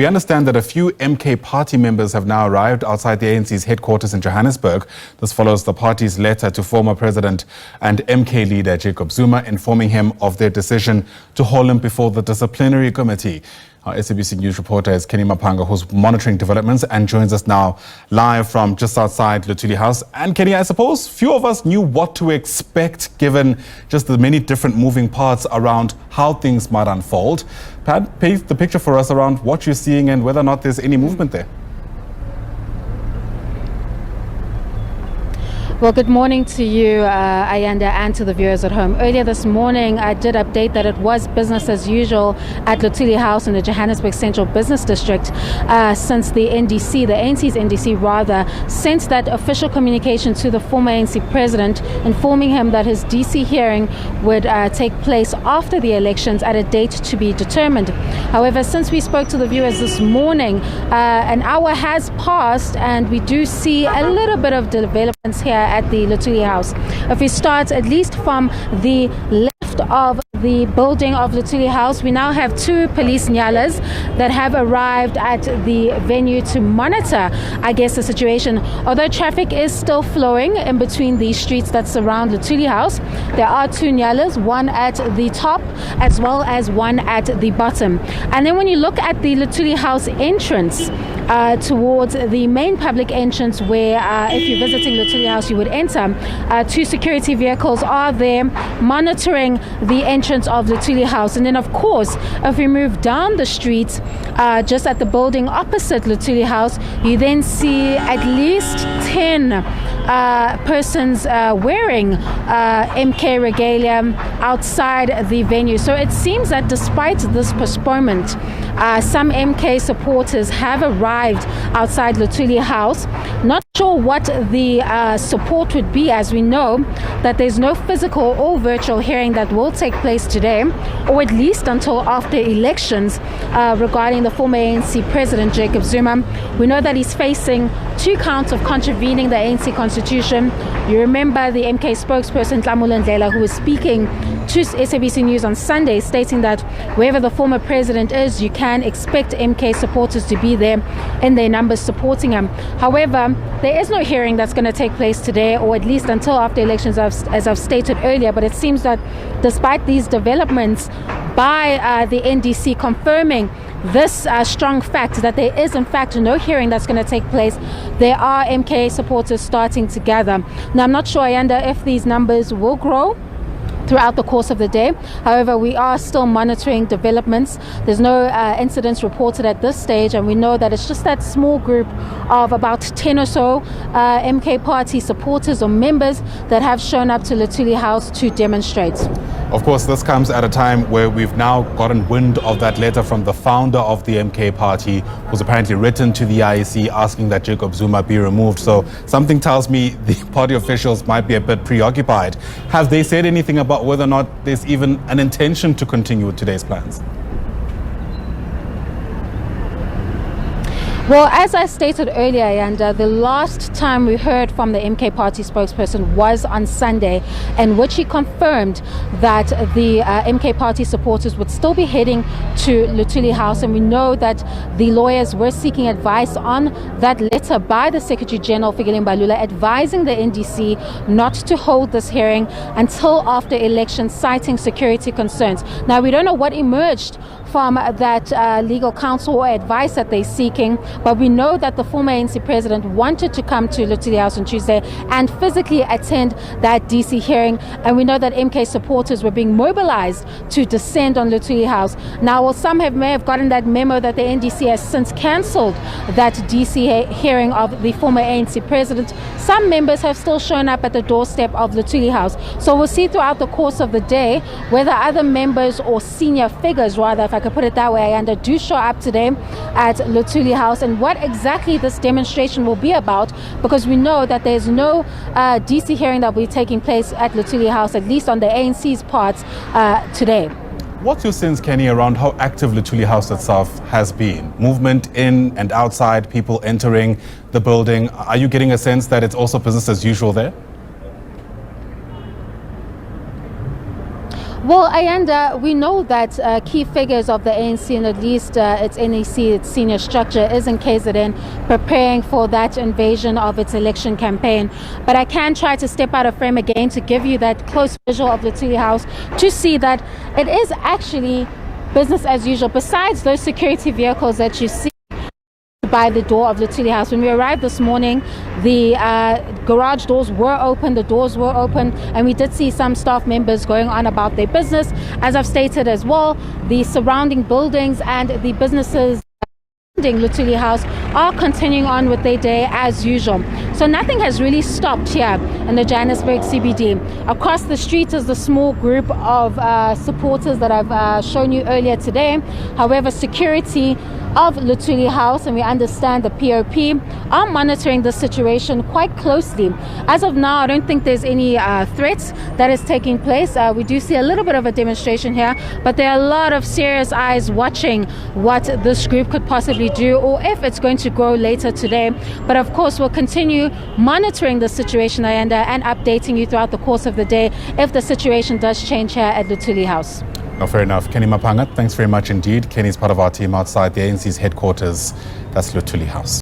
we understand that a few MK party members have now arrived outside the ANC's headquarters in Johannesburg. This follows the party's letter to former president and MK leader Jacob Zuma, informing him of their decision to haul him before the disciplinary committee. Our SABC News reporter is Canny Maphanga, who's monitoring developments and joins us now live from just outside Luthuli House. And Kenny, I suppose few of us knew what to expect given just the many different moving parts around how things might unfold. Pat, paint the picture for us around what you're seeing and whether or not there's any movement there. Well, good morning to you, Ayanda, and to the viewers at home. Earlier this morning, I did update that it was business as usual at Luthuli House in the Johannesburg Central Business District since the ANC's NDC rather, sent that official communication to the former ANC president, informing him that his DC hearing would take place after the elections at a date to be determined. However, since we spoke to the viewers this morning, an hour has passed and we do see a little bit of developments here at the Luthuli House. If we start at least from the left of the building of Luthuli House, we now have two police nyalas that have arrived at the venue to monitor, I guess, the situation. Although traffic is still flowing in between the streets that surround Luthuli House, there are two nyalas, one at the top as well as one at the bottom. And then when you look at the Luthuli House entrance, towards the main public entrance where if you're visiting Luthuli House you would enter, two security vehicles are there monitoring the entrance of Luthuli House. And then of course, if we move down the street just at the building opposite Luthuli House, you then see at least 10 persons wearing MK regalia outside the venue. So it seems that despite this postponement, some MK supporters have arrived outside Luthuli House. Not sure what the support would be, as we know that there's no physical or virtual hearing that will take place today, or at least until after elections, regarding the former ANC president Jacob Zuma. We know that he's facing 2 counts of contravening the ANC constitution. You remember the MK spokesperson Luthuli House, who was speaking to SABC News on Sunday, stating that wherever the former president is, you can expect MK supporters to be there in their numbers supporting him. However, there is no hearing that's going to take place today, or at least until after elections, as I've stated earlier. But it seems that despite these developments by the NDC confirming this strong fact that there is in fact no hearing that's going to take place, there are MK supporters starting to gather. Now, I'm not sure, Ayanda, if these numbers will grow throughout the course of the day. However, we are still monitoring developments. There's no incidents reported at this stage, and we know that it's just that small group of about 10 or so MK party supporters or members that have shown up to Luthuli House to demonstrate. Of course, this comes at a time where we've now gotten wind of that letter from the founder of the MK party, who's apparently written to the IEC asking that Jacob Zuma be removed. So something tells me the party officials might be a bit preoccupied. Have they said anything about whether or not there's even an intention to continue with today's plans? Well, as I stated earlier, and the last time we heard from the MK party spokesperson was on Sunday, in which he confirmed that the MK party supporters would still be heading to Luthuli House. And we know that the lawyers were seeking advice on that letter by the Secretary General, Fikile Mbalula, advising the NDC not to hold this hearing until after elections, citing security concerns. Now, we don't know what emerged from that legal counsel or advice that they're seeking, but we know that the former ANC president wanted to come to Luthuli House on Tuesday and physically attend that DC hearing, and we know that MK supporters were being mobilized to descend on Luthuli House. Now, well, some may have gotten that memo that the NDC has since cancelled that DC hearing of the former ANC president. Some members have still shown up at the doorstep of Luthuli House. So we'll see throughout the course of the day whether other members or senior figures, rather, if I could put it that way, and do show up today at Luthuli House, and what exactly this demonstration will be about, because we know that there's no DC hearing that will be taking place at Luthuli House, at least on the ANC's part today. What's your sense, Kenny, around how active Luthuli House itself has been? Movement in and outside, people entering the building. Are you getting a sense that it's also business as usual there? Well, Ayanda, we know that key figures of the ANC and at least its NEC, its senior structure, is in KZN preparing for that invasion of its election campaign. But I can try to step out of frame again to give you that close visual of Luthuli House to see that it is actually business as usual. Besides those security vehicles that you see by the door of Luthuli House. When we arrived this morning, the garage doors were open, the doors were open, and we did see some staff members going on about their business. As I've stated as well, the surrounding buildings and the businesses Luthuli House are continuing on with their day as usual. So nothing has really stopped here in the Johannesburg CBD. Across the street is the small group of supporters that I've shown you earlier today. However, security of Luthuli House, and we understand the POP, are monitoring the situation quite closely. As of now, I don't think there's any threats that is taking place. We do see a little bit of a demonstration here, but there are a lot of serious eyes watching what this group could possibly do, or if it's going to grow later today. But of course, we'll continue monitoring the situation, and updating you throughout the course of the day if the situation does change here at Luthuli House. No, fair enough. Canny Maphanga, thanks very much indeed. Kenny's part of our team outside the ANC's headquarters. That's Luthuli House.